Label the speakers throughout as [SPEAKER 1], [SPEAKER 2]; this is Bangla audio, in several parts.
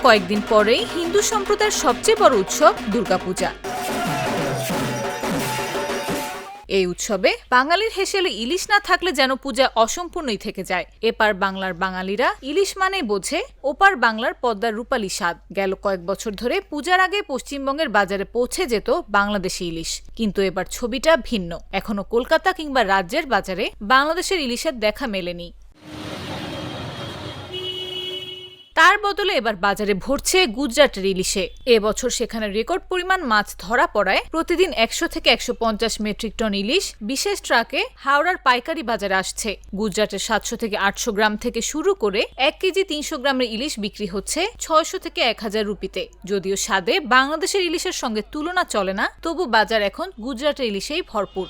[SPEAKER 1] কয়েকদিন পরেই হিন্দু সম্প্রদায়ের সবচেয়ে বড় উৎসব দুর্গাপূজা। এই উৎসবে বাঙালির হেসেলে ইলিশ না থাকলে যেন পূজা অসম্পূর্ণই থেকে যায়। এপার বাংলার বাঙালিরা ইলিশ মানেই বোঝে ওপার বাংলার পদ্মার রূপালী স্বাদ। গেল কয়েক বছর ধরে পূজার আগে পশ্চিমবঙ্গের বাজারে পৌঁছে যেত বাংলাদেশি ইলিশ, কিন্তু এবার ছবিটা ভিন্ন। এখনো কলকাতা কিংবা রাজ্যের বাজারে বাংলাদেশের ইলিশের দেখা মেলেনি। তার বদলে এবার বাজারে ভরছে গুজরাটের ইলিশে। এবছর সেখানে রেকর্ড পরিমাণ মাছ ধরা পড়ায় প্রতিদিন 100 থেকে 150 মেট্রিক টন ইলিশ বিশেষ ট্রাকে হাওড়ার পাইকারি বাজারে আসছে। গুজরাটের 700 থেকে 800 গ্রাম থেকে শুরু করে 1 কেজি 300 গ্রামের ইলিশ বিক্রি হচ্ছে 600 থেকে 1000 রুপিতে। যদিও স্বাদে বাংলাদেশের ইলিশের সঙ্গে তুলনা চলে না, তবু বাজার এখন গুজরাটের ইলিশেই ভরপুর।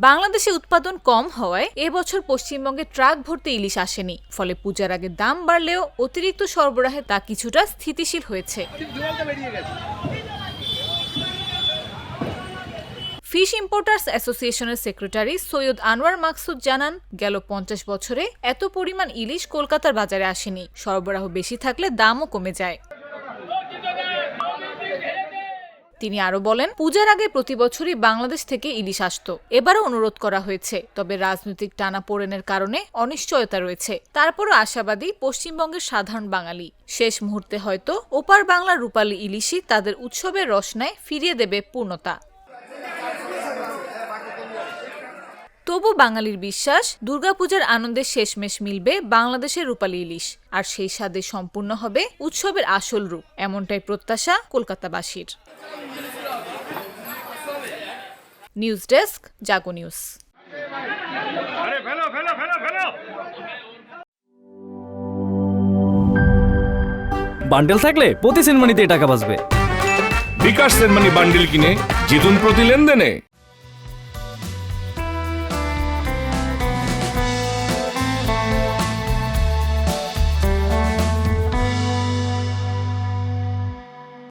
[SPEAKER 1] বাংলাদেশে উৎপাদন কম হওয়ায় এবছর পশ্চিমবঙ্গে ট্রাক ভর্তি ইলিশ আসেনি, ফলে পূজার আগে দাম বাড়লেও অতিরিক্ত সরবরাহে তা কিছুটা স্থিতিশীল হয়েছে। ফিশ ইম্পোর্টার্স অ্যাসোসিয়েশনের সেক্রেটারি সৈয়দ আনোয়ার মাকসুদ জানান, গেল 50 বছরে এত পরিমাণ ইলিশ কলকাতার বাজারে আসেনি। সরবরাহ বেশি থাকলে দামও কমে যায়। তিনি আরো বলেন, পূজার আগে প্রতি বছরই বাংলাদেশ থেকে ইলিশ আসতো, এবারও অনুরোধ করা হয়েছে, তবে রাজনৈতিক টানাপোড়েনের কারণে অনিশ্চয়তা রয়েছে। তারপরও আশাবাদী পশ্চিমবঙ্গের সাধারণ বাঙালি, শেষ মুহূর্তে হয়তো ওপার বাংলার রূপালী ইলিশই তাদের উৎসবের রসনায় ফিরিয়ে দেবে পূর্ণতা। তবু বাঙালির বিশ্বাস, দুর্গাপূজার আনন্দে শেষমেশ মিলবে বাংলাদেশের রূপালী ইলিশ, আর সেই স্বাদে সম্পূর্ণ হবে উৎসবের আসল রূপ। এমনটাই প্রত্যাশা কলকাতাবাসীর। নিউজ ডেস্ক, জাগো নিউজ।
[SPEAKER 2] বান্ডেল থাকলে প্রতি সেনমানিতে টাকা বাঁচবে।
[SPEAKER 3] বিকাশ সেনমানি বান্ডেল কিনে জিতুন প্রতি লেনদেনে।